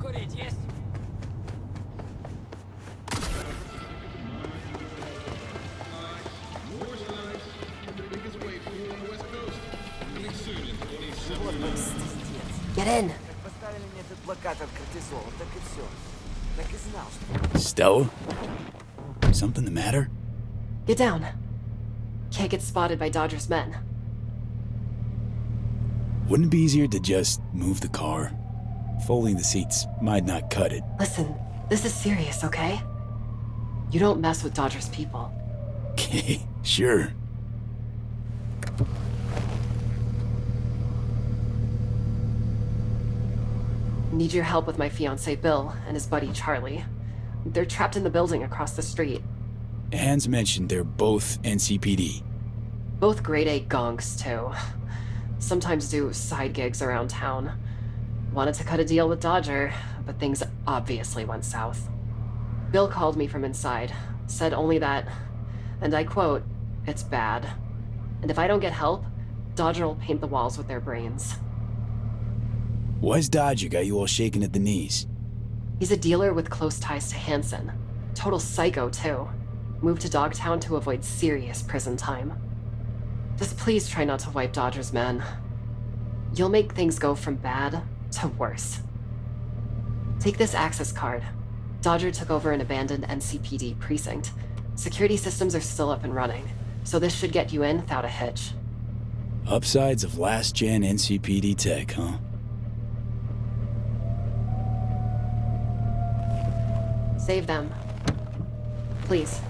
Курить есть? Get in. Поставили мне этот локатор кортизола, так и все. Так и знал, что... Stella? Something the matter? Get down. Can't get spotted by Dodger's men. Wouldn't it be easier to just move the car? Folding the seats might not cut it. Listen, this is serious, okay? You don't mess with Dodger's people. Okay, sure. Need your help with my fiancé Bill and his buddy Charlie. They're trapped in the building across the street. Hans mentioned they're both NCPD. Both grade A gonks, too. Sometimes do side gigs around town. Wanted to cut a deal with Dodger, but things obviously went south. Bill called me from inside, said only that, and I quote, "It's bad. And if I don't get help, Dodger will paint the walls with their brains." Why's Dodger got you all shaking at the knees? He's a dealer with close ties to Hansen. Total psycho, too. Moved to Dogtown to avoid serious prison time. Just please try not to wipe Dodger's men. You'll make things go from bad to worse. Take this access card. Dodger took over an abandoned NCPD precinct. Security systems are still up and running, so this should get you in without a hitch. Upsides of last-gen NCPD tech, huh? Save them. Please.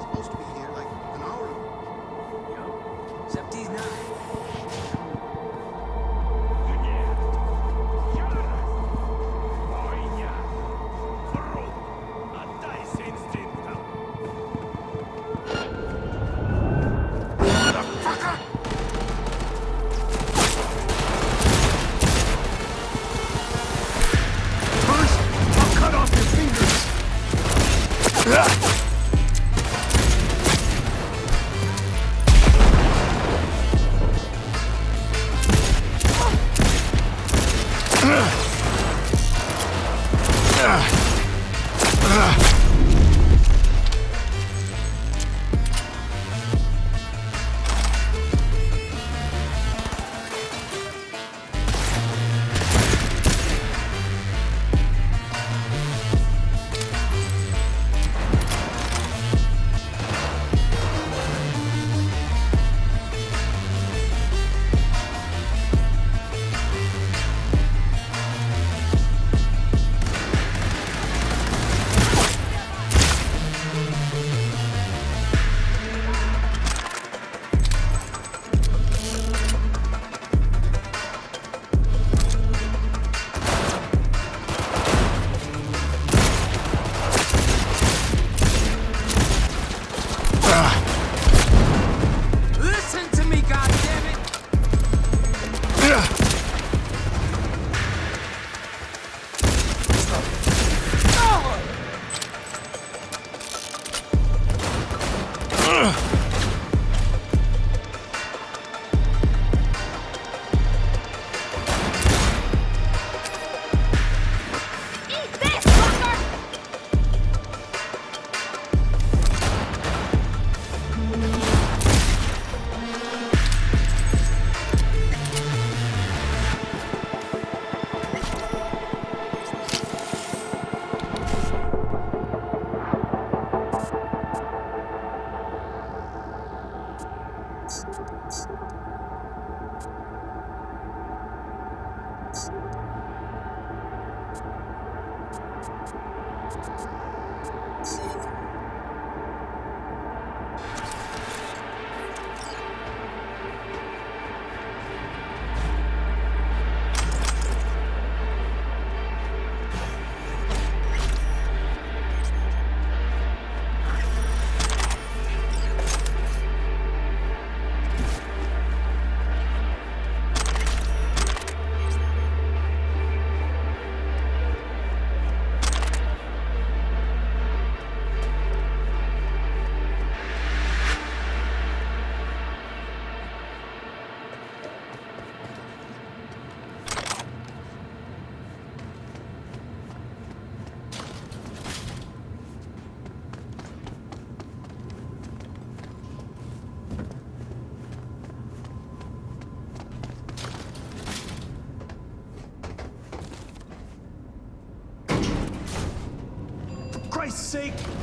Supposed to be here like an hour ago. Except he's not. First, I'll cut off your fingers. Listen to me, goddammit!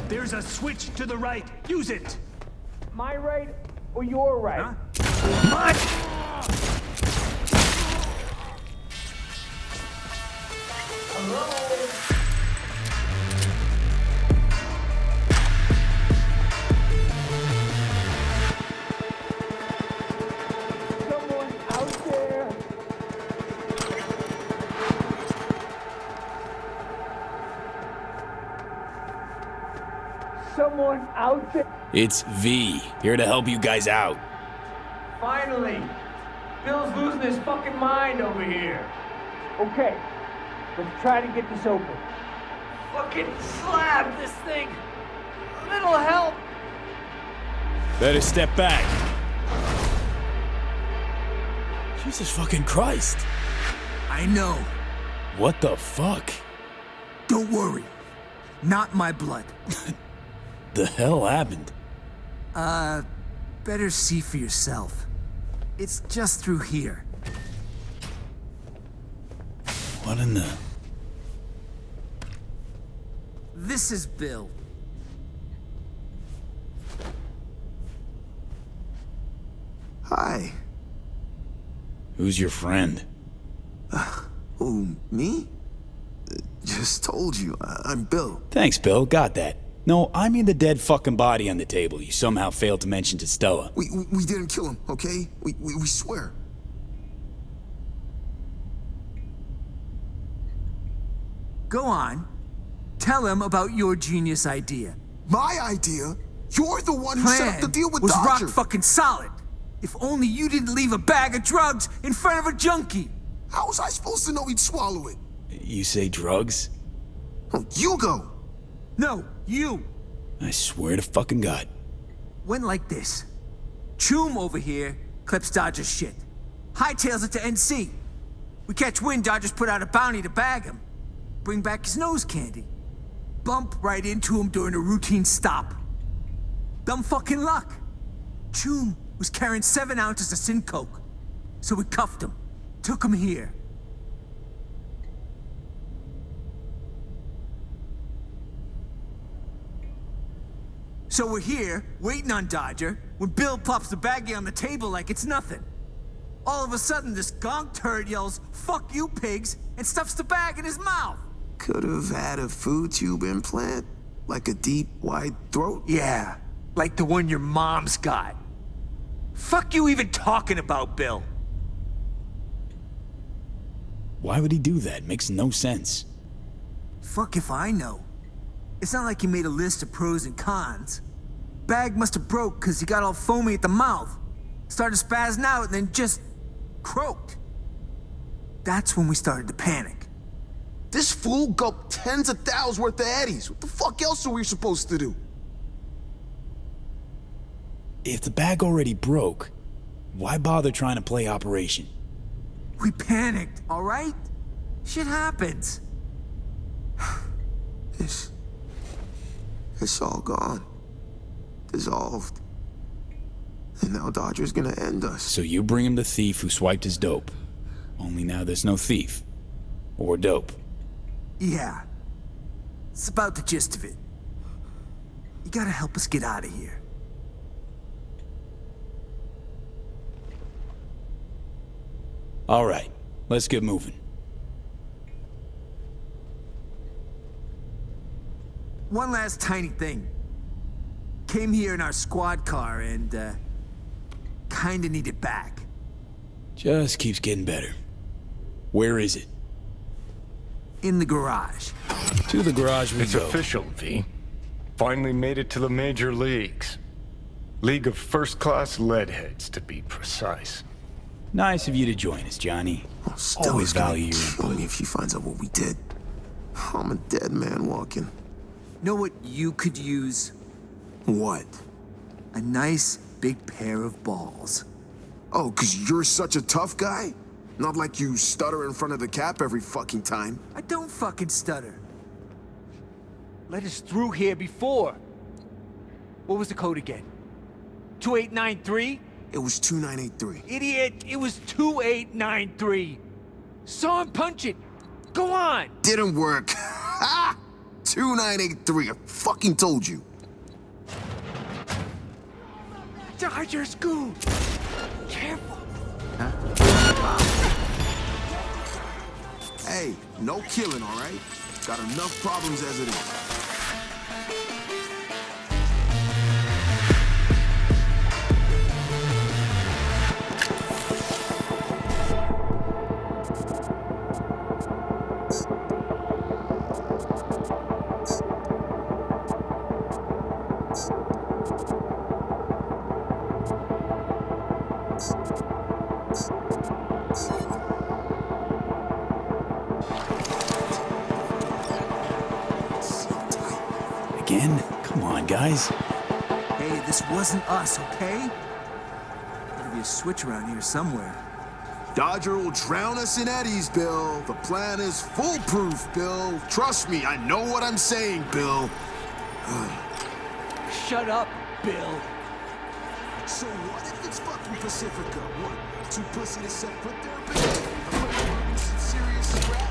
There's a switch to the right. Use it. My right or your right? Someone out there. Someone out there. It's V, here to help you guys out. Finally! Bill's losing his fucking mind over here. Okay, let's try to get this open. Fucking slab this thing! A little help! Better step back. Jesus fucking Christ. I know. What the fuck? Don't worry. Not my blood. The hell happened? Better see for yourself. It's just through here. What in the... This is Bill. Hi. Who's your friend? Who, me? Just told you, I'm Bill. Thanks, Bill, got that. No, I mean the dead fucking body on the table you somehow failed to mention to Stella. We didn't kill him, okay? We swear. Go on. Tell him about your genius idea. My idea? You're the one who set up the deal with was Dodger. rock fucking solid. If only you didn't leave a bag of drugs in front of a junkie. How was I supposed to know he'd swallow it? You say drugs? Oh, you go. No, you. I swear to fucking God. Went like this. Choom over here clips Dodger's shit. Hightails it to NC. We catch wind Dodger's put out a bounty to bag him. Bring back his nose candy. Bump right into him during a routine stop. Dumb fucking luck. Choom was carrying 7 ounces of sin coke. So we cuffed him. Took him here. So we're here, waiting on Dodger, when Bill plops the baggie on the table like it's nothing. All of a sudden, this gonk turd yells, "Fuck you, pigs," and stuffs the bag in his mouth. Could have had a food tube implant? Like a deep, wide throat? Yeah, like the one your mom's got. Fuck you even talking about, Bill. Why would he do that? Makes no sense. Fuck if I know. It's not like he made a list of pros and cons. Bag must have broke because he got all foamy at the mouth. Started spazzing out and then just croaked. That's when we started to panic. This fool gulped tens of thousands worth of Eddies. What the fuck else are we supposed to do? If the bag already broke, why bother trying to play Operation? We panicked, all right? Shit happens. It's all gone. Dissolved. And now Dodger's gonna end us. So you bring him the thief who swiped his dope. Only now there's no thief. Or dope. Yeah. It's about the gist of it. You gotta help us get out of here. All right, let's get moving. One last tiny thing. Came here in our squad car and, kinda need it back. Just keeps getting better. Where is it? In the garage. To the garage we It's go. official, V. Finally made it to the major leagues. League of first-class leadheads, to be precise. Nice of you to join us, Johnny. Stella's Always value gonna your kill input. me if she finds out what we did. I'm a dead man walking. Know what you could use? What? A nice big pair of balls. Oh, 'cause you're such a tough guy? Not like you stutter in front of the cap every fucking time. I don't fucking stutter. Let us through here before. What was the code again? 2893? It was 2983. Idiot, it was 2893. Saw him punch it. Go on. Didn't work. Ha! 2983. I fucking told you. Dodger Scoot! Careful! Hey, no killing, all right? Got enough problems as it is. Again? Come on, guys. Hey, this wasn't us, okay? Gotta be a switch around here somewhere. Dodger will drown us in eddies, Bill. The plan is foolproof, Bill. Trust me, I know what I'm saying, Bill. Shut up, Bill. So what if it's fucking Pacifica? What? Too pussy to set foot there, Bill? Some serious scrap?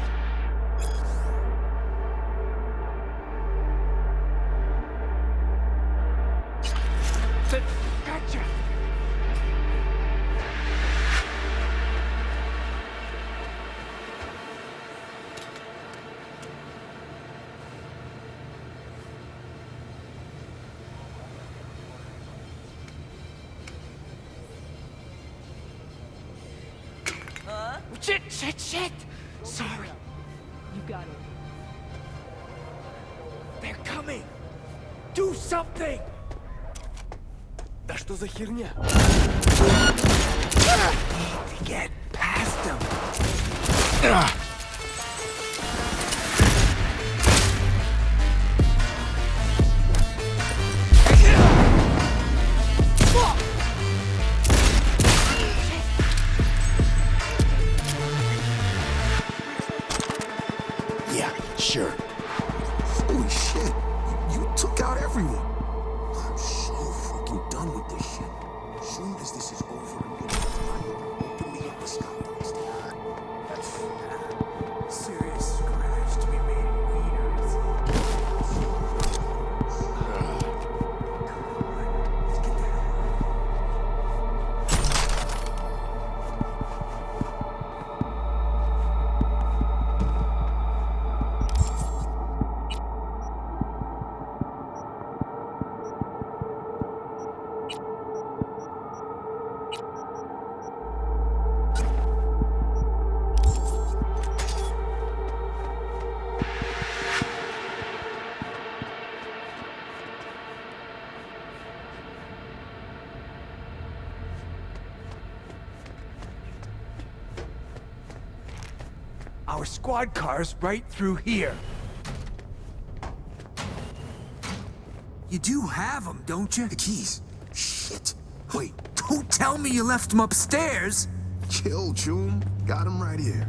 Gotcha! Shit! Sorry. You got it. They're coming! Do something! Да что за херня? Need to get past them. Yeah, sure. Holy shit. You took out everyone. I'm so fucking done with this shit. As soon as this is over, I'm gonna open me up a scout. That's serious scratch to be made in wieners. Come on, let's get that. Our squad car's right through here. You do have them, don't you? The keys. Shit. Wait, Don't tell me you left them upstairs. chill, Choom. Got him right here.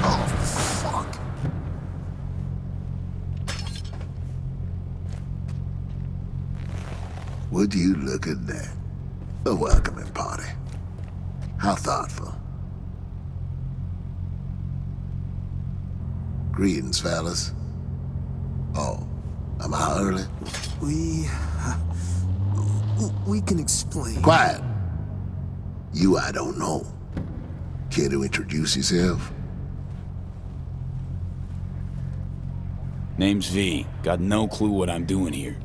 Oh, fuck. Would you look at that? A welcoming party. How thoughtful. Greetings, fellas. Oh, am I early? We can explain. Quiet. You I don't know. Care to introduce yourself? Name's V. Got no clue what I'm doing here.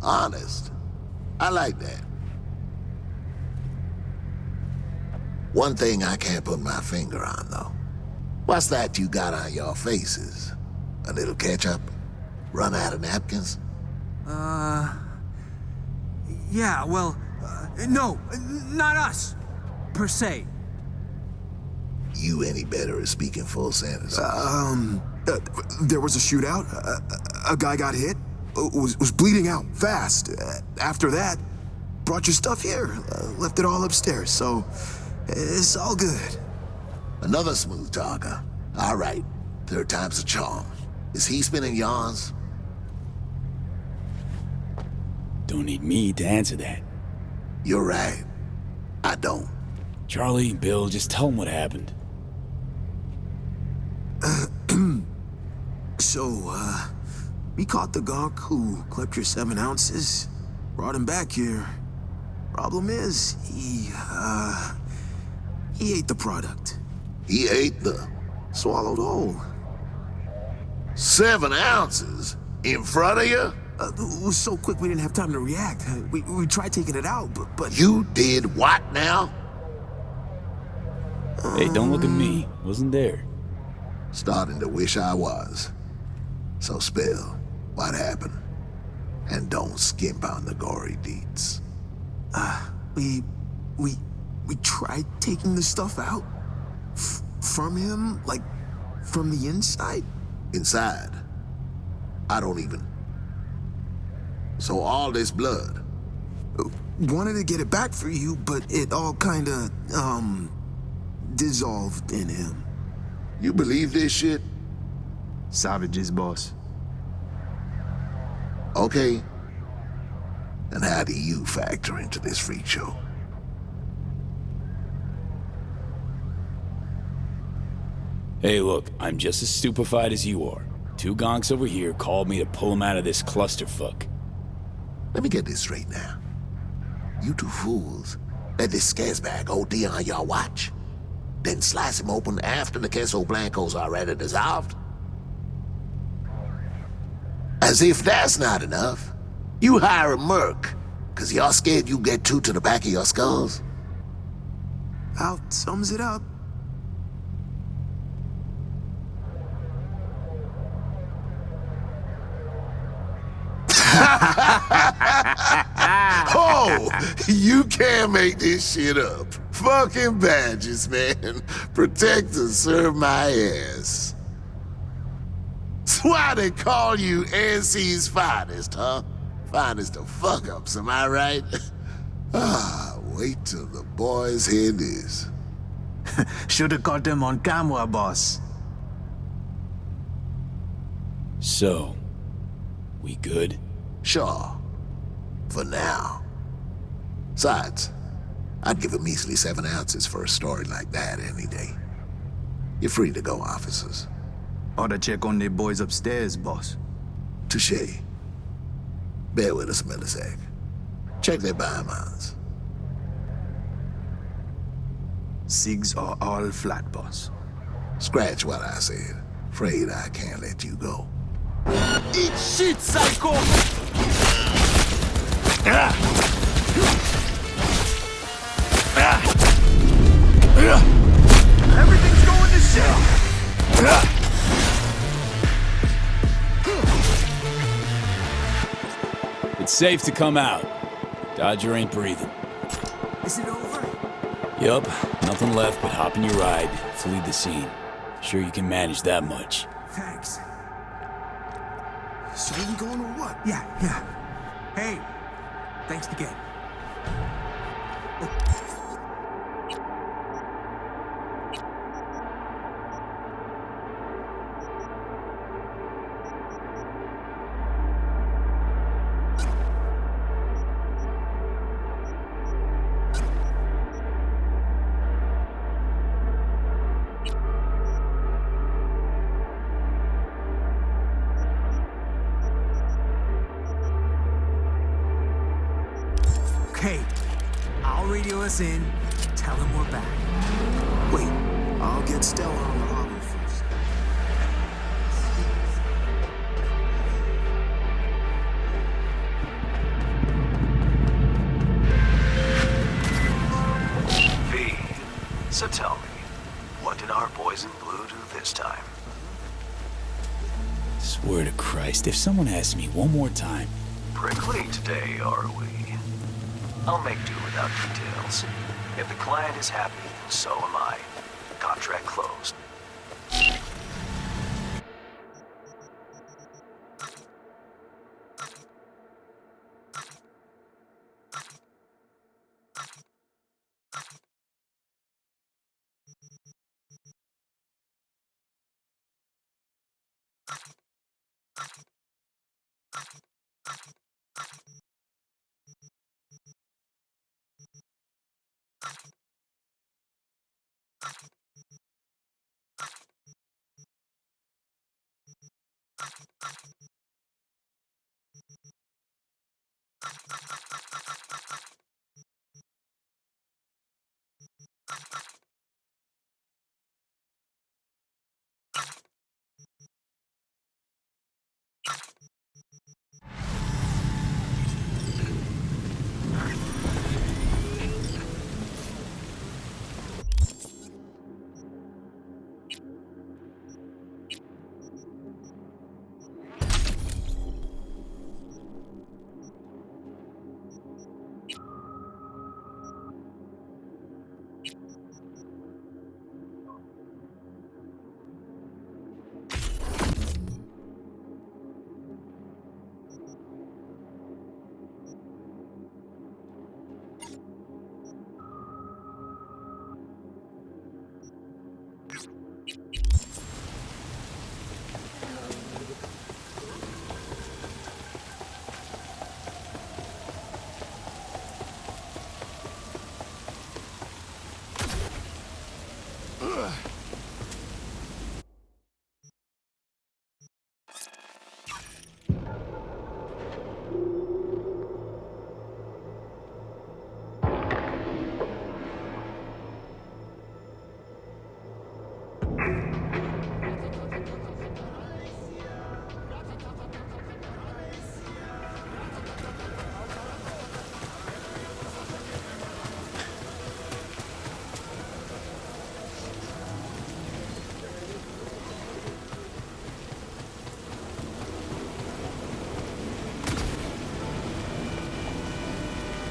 Honest. I like that. One thing I can't put my finger on, though. What's that you got on your faces? A little ketchup? Run out of napkins? Yeah, well, no, not us, per se. You any better at speaking full sentences? There was a shootout. A guy got hit. Was bleeding out fast. After that, brought your stuff here. Left it all upstairs, so it's all good. Another smooth talker. All right, third time's a charm. Is he spinning yarns? Don't need me to answer that. You're right. I don't. Charlie, Bill, just tell them what happened. So, we caught the gonk who clipped your 7 ounces, brought him back here. Problem is, he ate the product. He ate the Swallowed whole. 7 ounces in front of you? It was so quick we didn't have time to react. We tried taking it out, but... You did what now? Hey, don't look at me. Wasn't there. Starting to wish I was. So spill what happened. And don't skimp on the gory deets. We tried taking the stuff out from him, like from the inside. Inside? I don't even... So all this blood? Wanted to get it back for you, but it all kinda, dissolved in him. You believe this shit? Savages, boss. Okay. And how do you factor into this freak show? Hey, look, I'm just as stupefied as you are. 2 gonks over here called me to pull him out of this clusterfuck. Let me get this straight now. You 2 fools let this scazzbag OD on your watch, then slice him open after the queso blanco's already dissolved? As if that's not enough, you hire a merc, cause you're scared you get 2 to the back of your skulls? About sums it up. Oh, you can't make this shit up. Fucking badges, man. Protect and serve my ass. That's why they call you NC's finest, huh? Finest of fuck-ups, am I right? Wait till the boys hear this. Should've caught them on camera, boss. So, we good? Sure. For now. Besides, I'd give a measly 7 ounces for a story like that any day. You're free to go, officers. Oughta check on the boys upstairs, boss. Touché. Bear with us a millisec. Check their biomarkers. SIGs are all flat, boss. Scratch what I said. Afraid I can't let you go. Eat shit, psycho! Everything's going to shit! It's safe to come out. Dodger ain't breathing. Is it over? Yup, nothing left but hop in your ride, flee the scene. Sure you can manage that much. Thanks. So we going or what? Yeah. Hey, thanks again. Okay, I'll radio us in, tell him we're back. Wait, I'll get Stella on the harbor first. V, so tell me, what did our boys in blue do this time? Swear to Christ, if someone asks me one more time. Prickly today, are we? I'll make do without details. If the client is happy, so am I. Contract closed.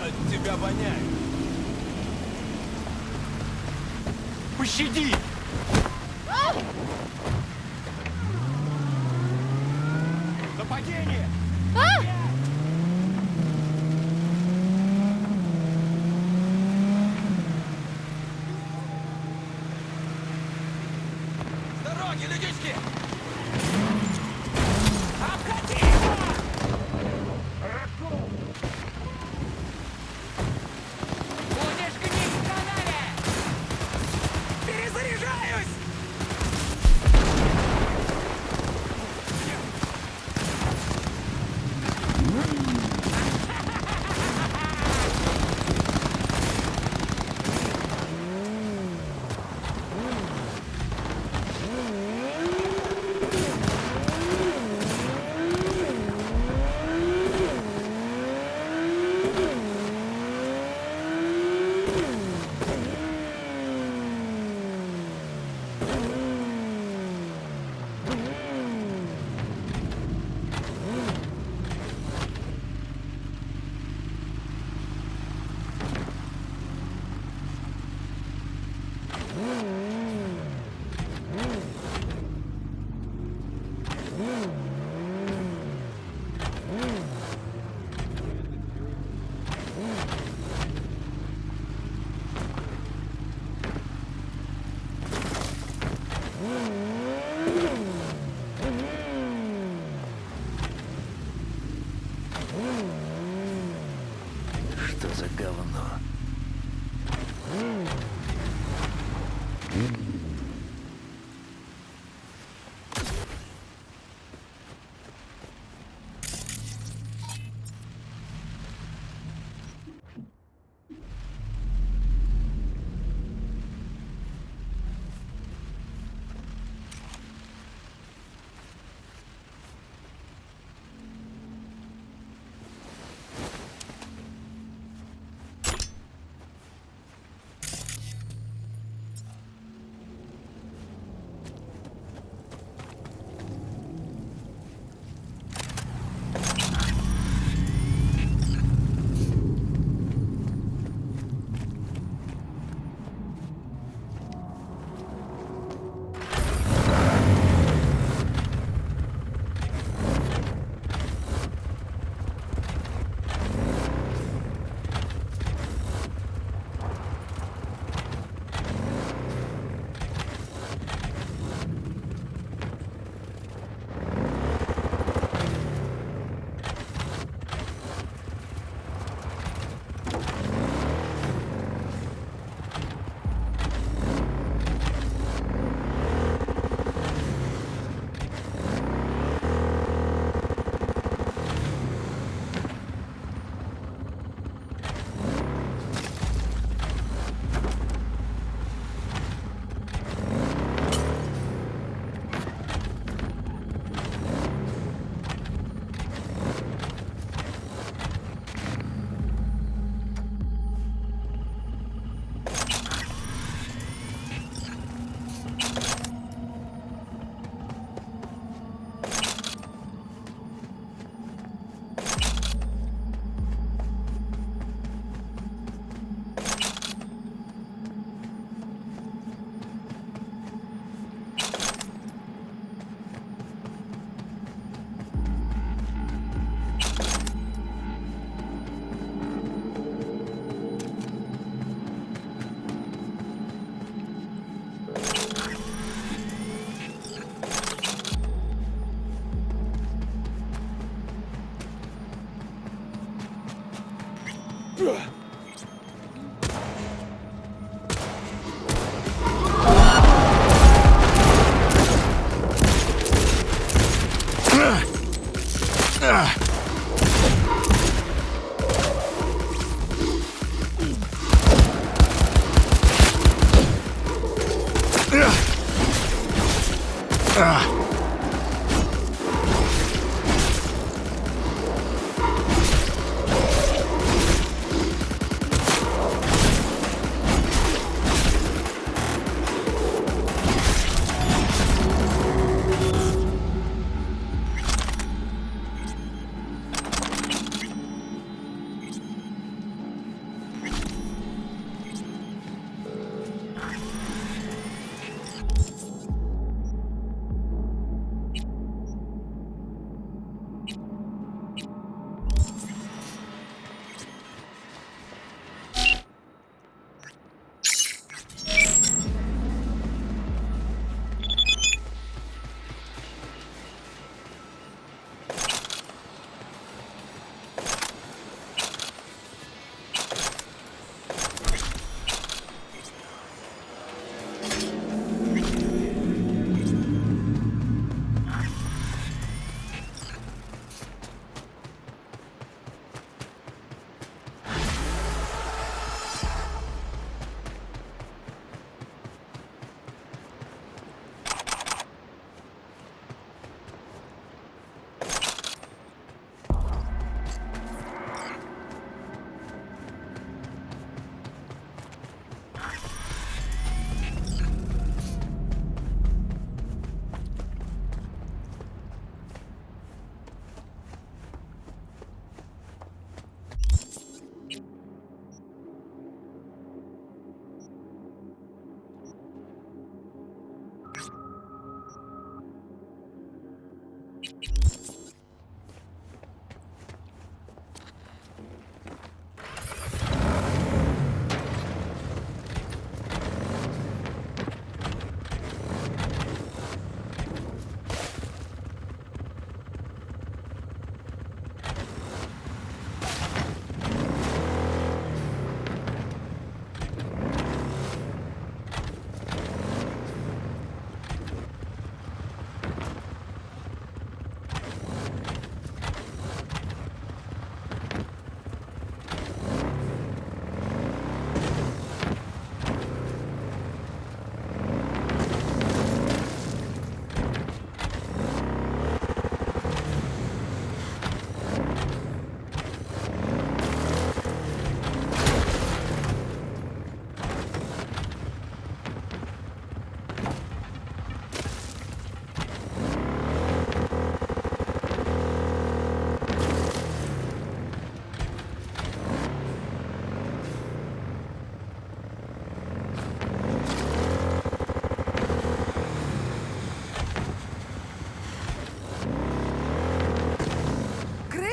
От тебя воняет. Пощади! Нападение! С дороги, людишки! Обходи его! Будешь гнить в канаве! Перезаряжаюсь!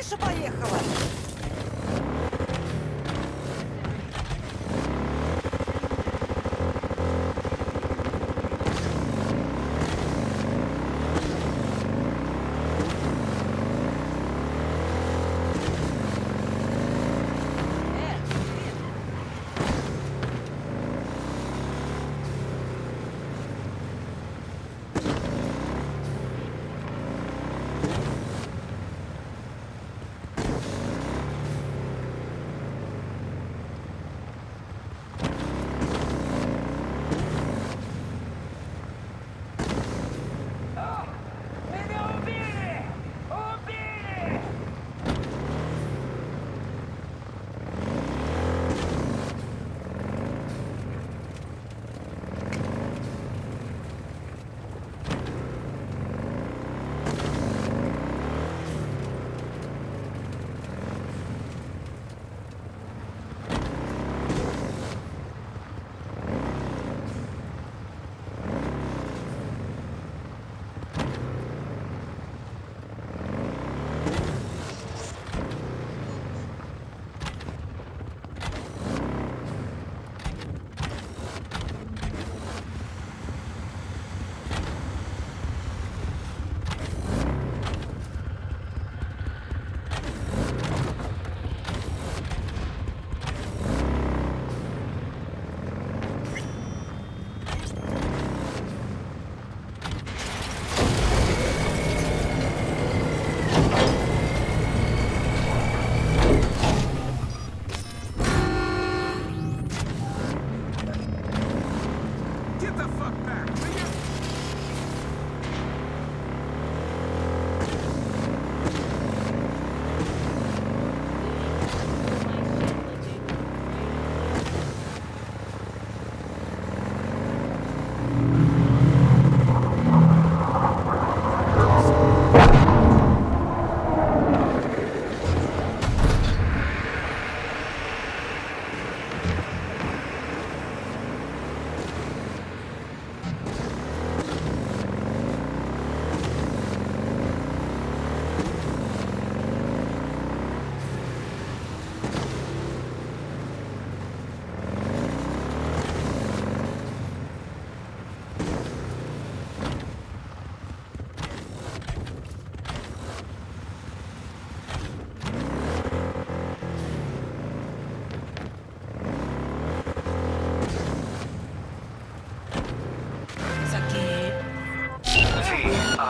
Крыша поехала!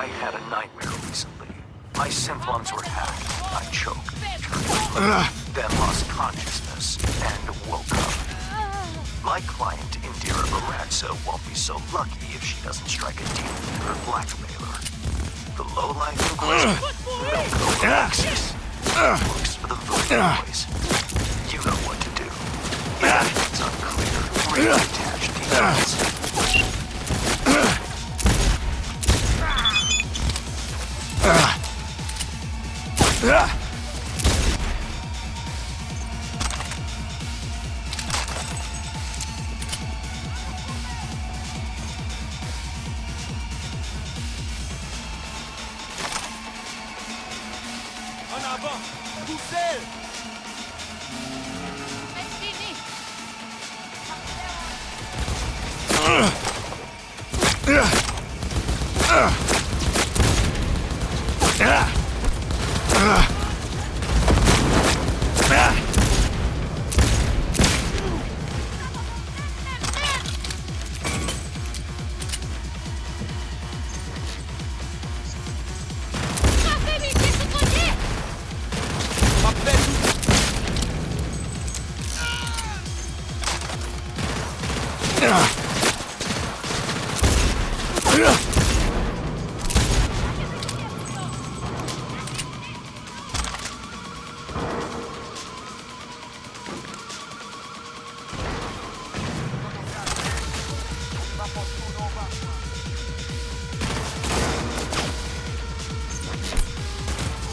I had a nightmare recently. My synth lungs were hacked. I choked, then lost consciousness, and woke up. My client, Indira Baratza, won't be so lucky if she doesn't strike a deal with her blackmailer. The lowlife in question, no code access. Looks for the voting boys. You know what to do. If it's unclear, reattach details. En avant! Poussez!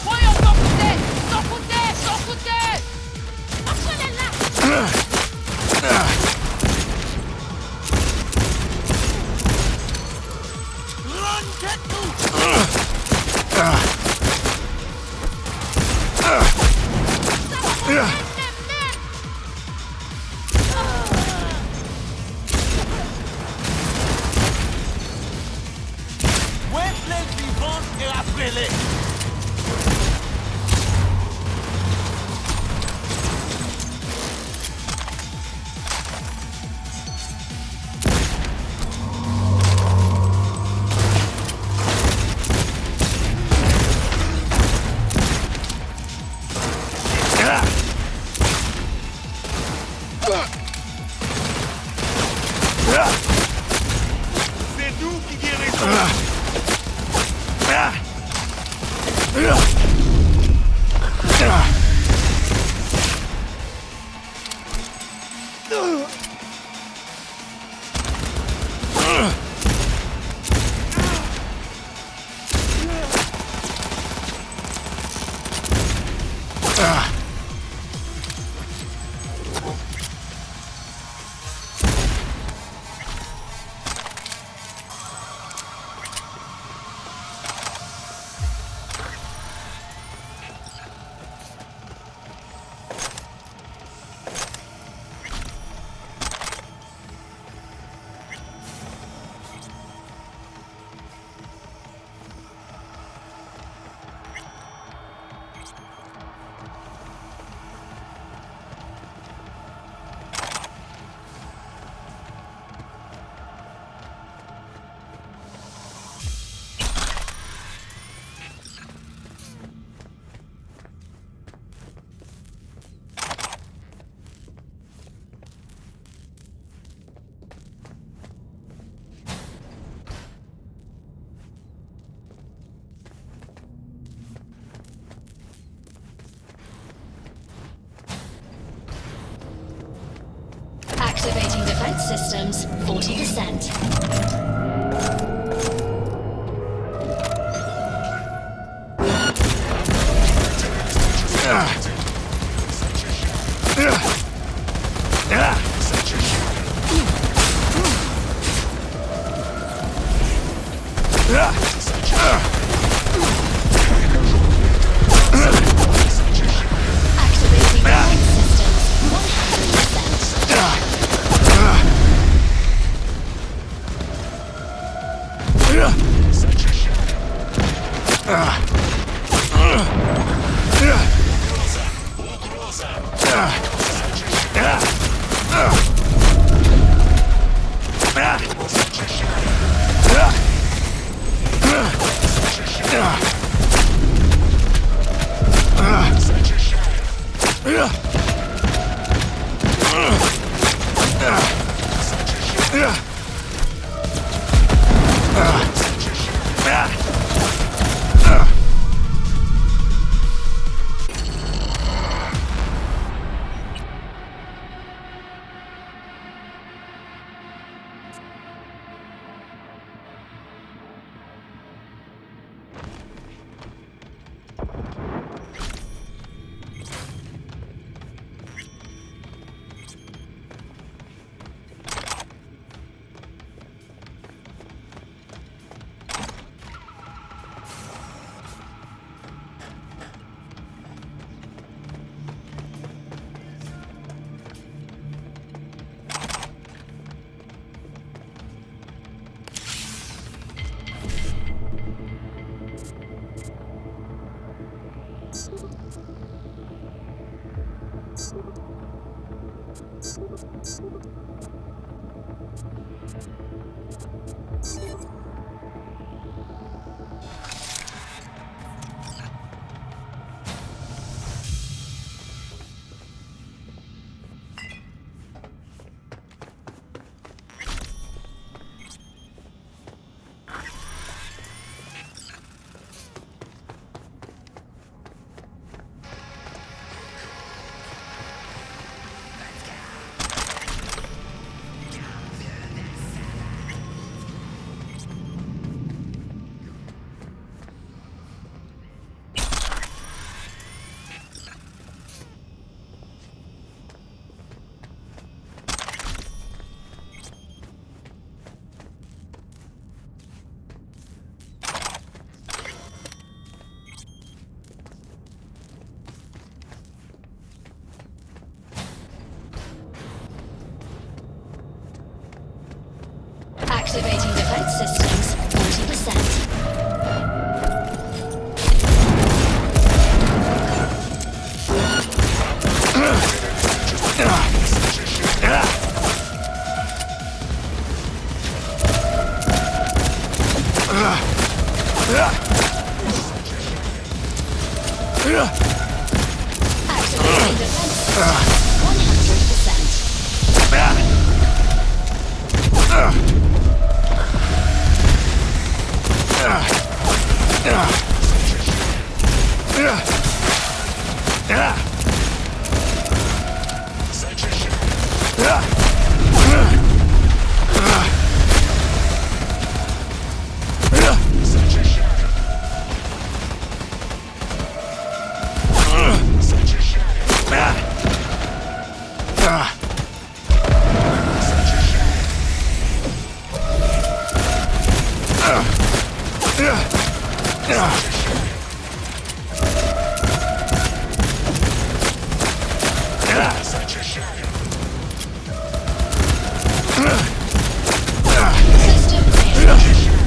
Voyons, s'en foutez! S'en foutez! S'en foutez! Marchez-les là! Run, get nous! Muerte vivant et après-les! C'est nous qui guérissons! Activating defense systems, 40%. Activating defense systems, 100%. Activating defense systems, 40%. Activating defense systems, 100%.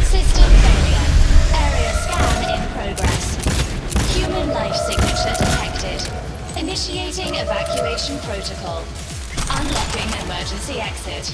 System failure. Area scan in progress. Human life signature detected. Initiating evacuation protocol. Unlocking emergency exit.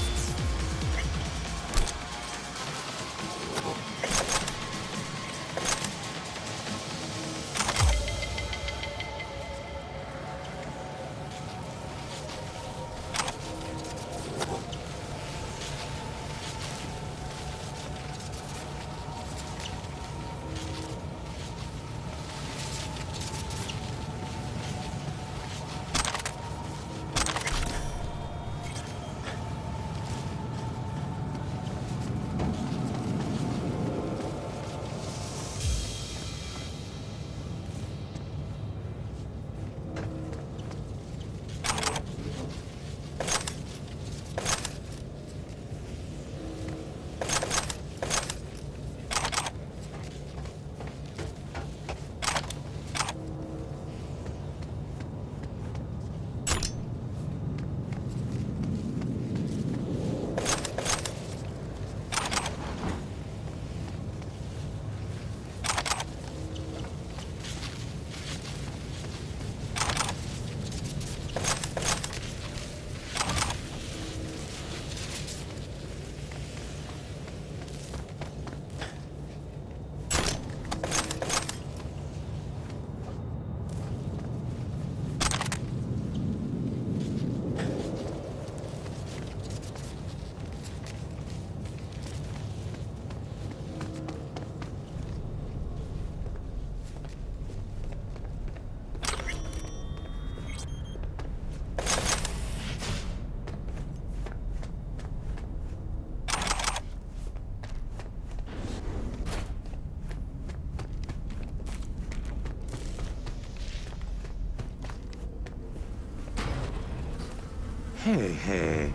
Hey,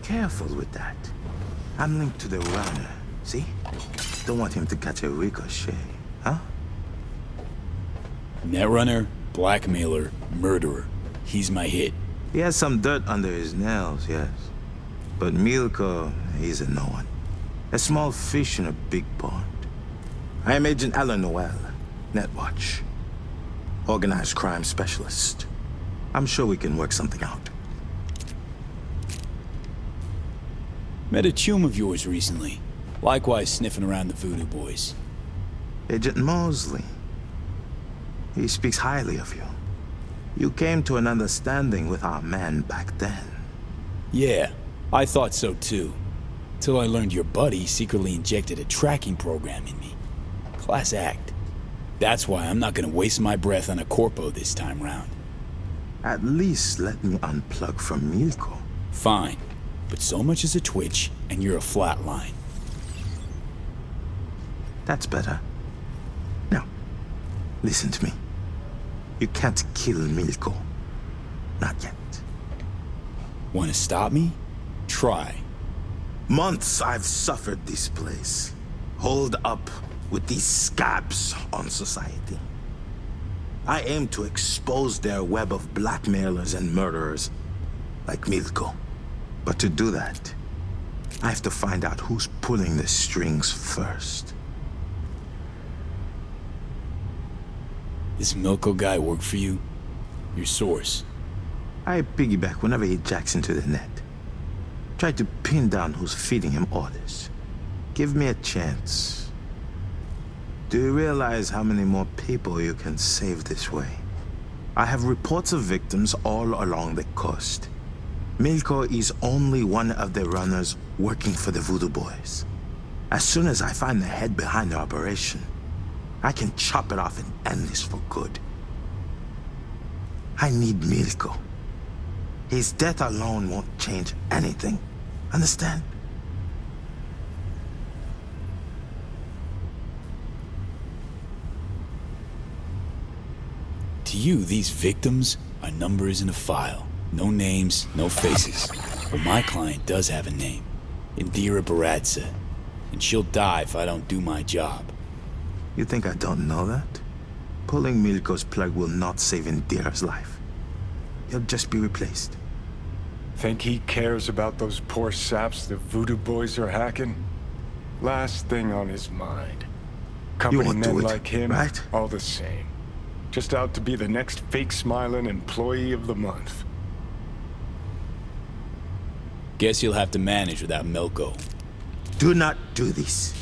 careful with that. I'm linked to the runner, see? Don't want him to catch a ricochet, huh? Netrunner, blackmailer, murderer. He's my hit. He has some dirt under his nails, yes. But Milko, he's a no one. A small fish in a big pond. I am Agent Alan Noel, Netwatch. Organized crime specialist. I'm sure we can work something out. Met a chum of yours recently. Likewise sniffing around the Voodoo Boys. Agent Mosley. He speaks highly of you. You came to an understanding with our man back then. Yeah, I thought so too. Till I learned your buddy secretly injected a tracking program in me. Class act. That's why I'm not gonna waste my breath on a Corpo this time round. At least let me unplug from Milko. Fine, but so much as a twitch, and you're a flatline. That's better. Now, listen to me. You can't kill Milko. Not yet. Wanna stop me? Try. Months I've suffered this place. Holed up with these scabs on society. I aim to expose their web of blackmailers and murderers like Milko. But to do that, I have to find out who's pulling the strings first. This Milko guy work for you? Your source? I piggyback whenever he jacks into the net. Try to pin down who's feeding him orders. Give me a chance. Do you realize how many more people you can save this way? I have reports of victims all along the coast. Milko is only one of the runners working for the Voodoo Boys. As soon as I find the head behind the operation, I can chop it off and end this for good. I need Milko. His death alone won't change anything. Understand? To you, these victims are numbers in a file. No names, no faces. But my client does have a name. Indira Baradza. And she'll die if I don't do my job. You think I don't know that? Pulling Milko's plug will not save Indira's life. He'll just be replaced. Think he cares about those poor saps the Voodoo Boys are hacking? Last thing on his mind. Company men like him, right? All the same. Just out to be the next fake-smiling employee of the month. Guess you'll have to manage without Milko. Do not do this.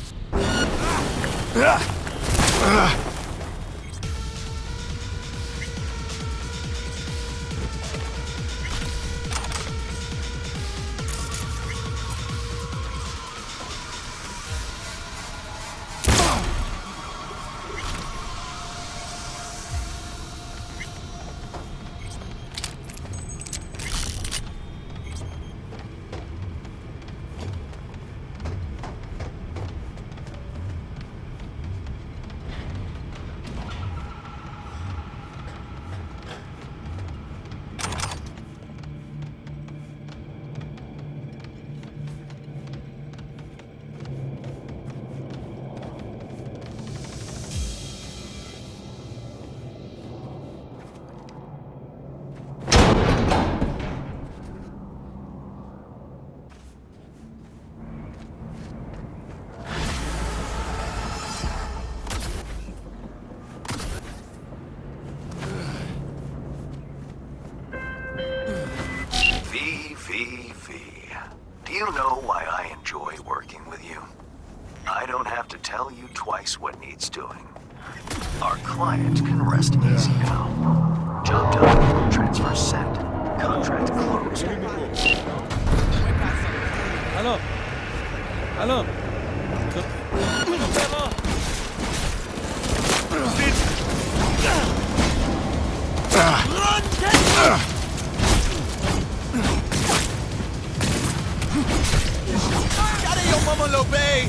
Do you know why I enjoy working with you? I don't have to tell you twice what needs doing. Our client can rest easy now. Job done. Transfer sent. Contract closed. Hello. Hello. Cadê o Mama Lobey?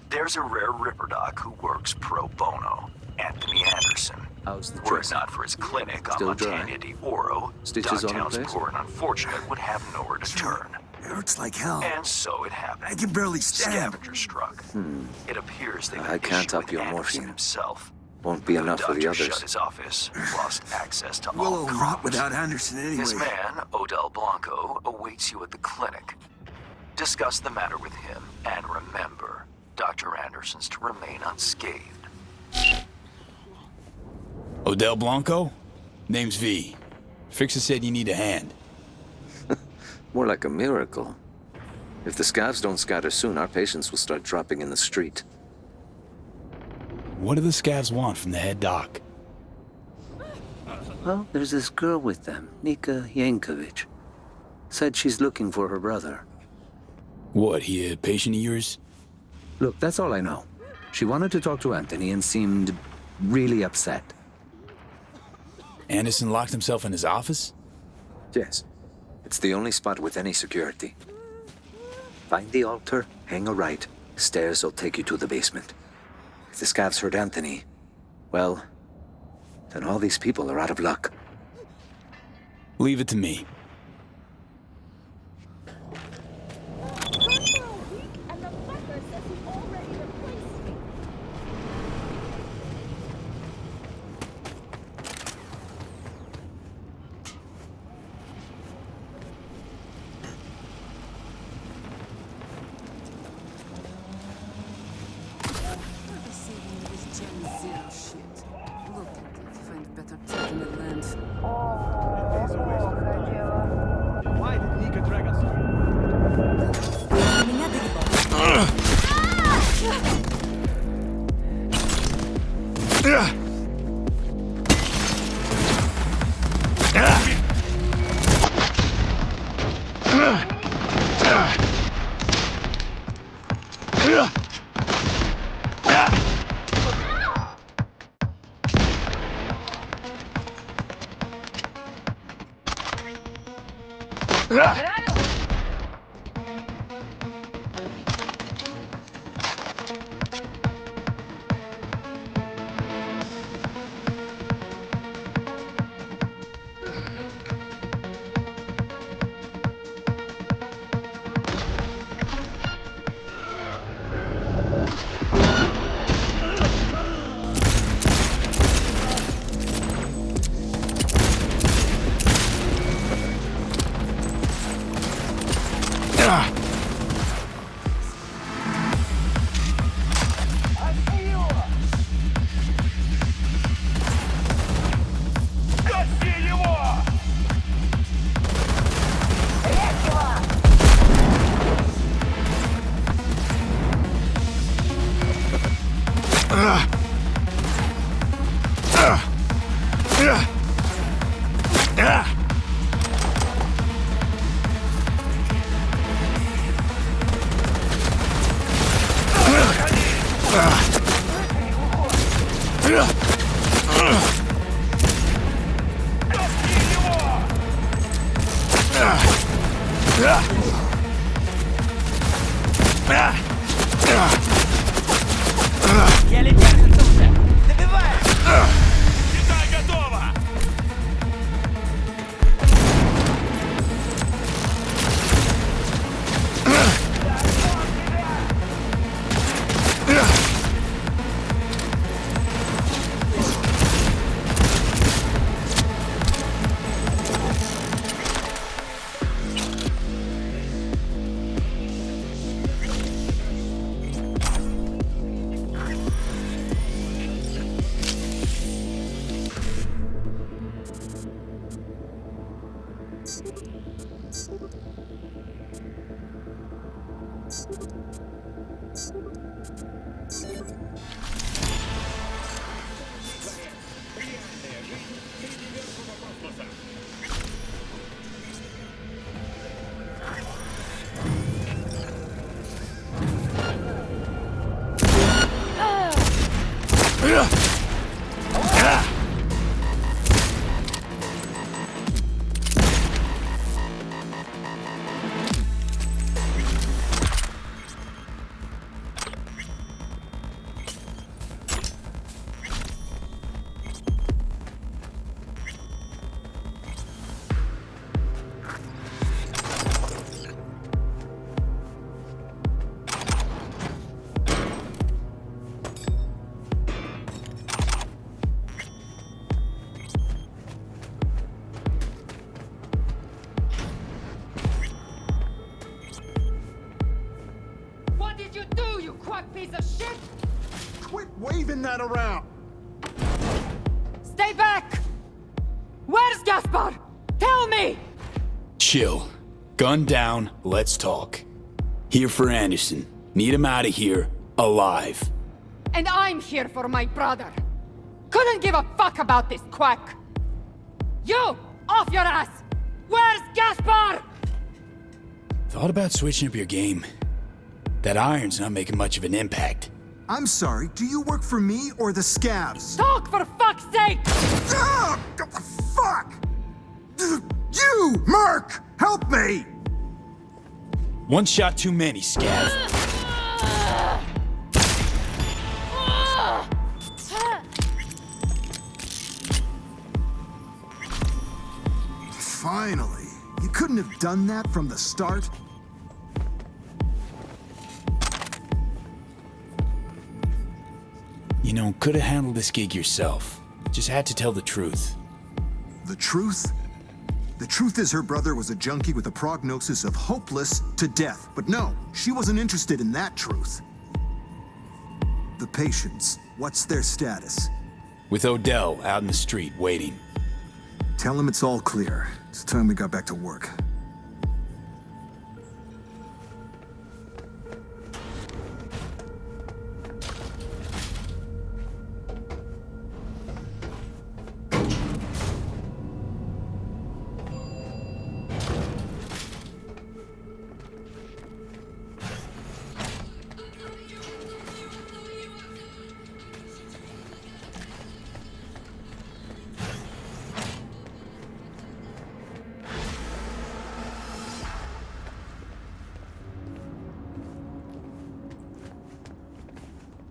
There's a rare Ripperdoc who works pro bono, Anthony Anderson. How's the Were it dressing? not for his clinic Still on dry? Montana de Oro, Stitches on in Dogtown's place? poor and unfortunate would have nowhere to turn. It hurts like hell. And so it happened. I can barely stand. Scavenger struck. It appears they I can't up your Anderson morphine. himself. Won't be enough for the Doctor others. shut his office, lost access to We'll all all rot comms. without Anderson anyway. His man, Odell Blanco, awaits you at the clinic. Discuss the matter with him, and remember, Dr. Anderson's to remain unscathed. Odell Blanco? Name's V. Fixer said you need a hand. More like a miracle. If the scavs don't scatter soon, our patients will start dropping in the street. What do the scavs want from the head doc? Well, there's this girl with them, Nika Yankovic. Said she's looking for her brother. What, he a patient of yours? Look, that's all I know. She wanted to talk to Anthony and seemed really upset. Anderson locked himself in his office? Yes. It's the only spot with any security. Find the altar, hang a right. Stairs will take you to the basement. If the scavs heard Anthony, well, then all these people are out of luck. Leave it to me. Why did Nika drag us? Я летел уже! Добивай! Китай готово! What did you do, you quack piece of shit? Quit waving that around! Stay back! Where's Gaspar? Tell me! Chill. Gun down, let's talk. Here for Anderson. Need him out of here, alive. And I'm here for my brother. Couldn't give a fuck about this quack. You! Off your ass! Where's Gaspar? Thought about switching up your game. That iron's not making much of an impact. I'm sorry, do you work for me or the scavs? Talk for fuck's sake! Ah, fuck! You, Merc! Help me! One shot too many, Scav. Finally. You couldn't have done that from the start? You know, could have handled this gig yourself. Just had to tell the truth. The truth? The truth is her brother was a junkie with a prognosis of hopeless to death. But no, she wasn't interested in that truth. The patients, what's their status? With Odell out in the street, waiting. Tell him it's all clear. It's time we got back to work.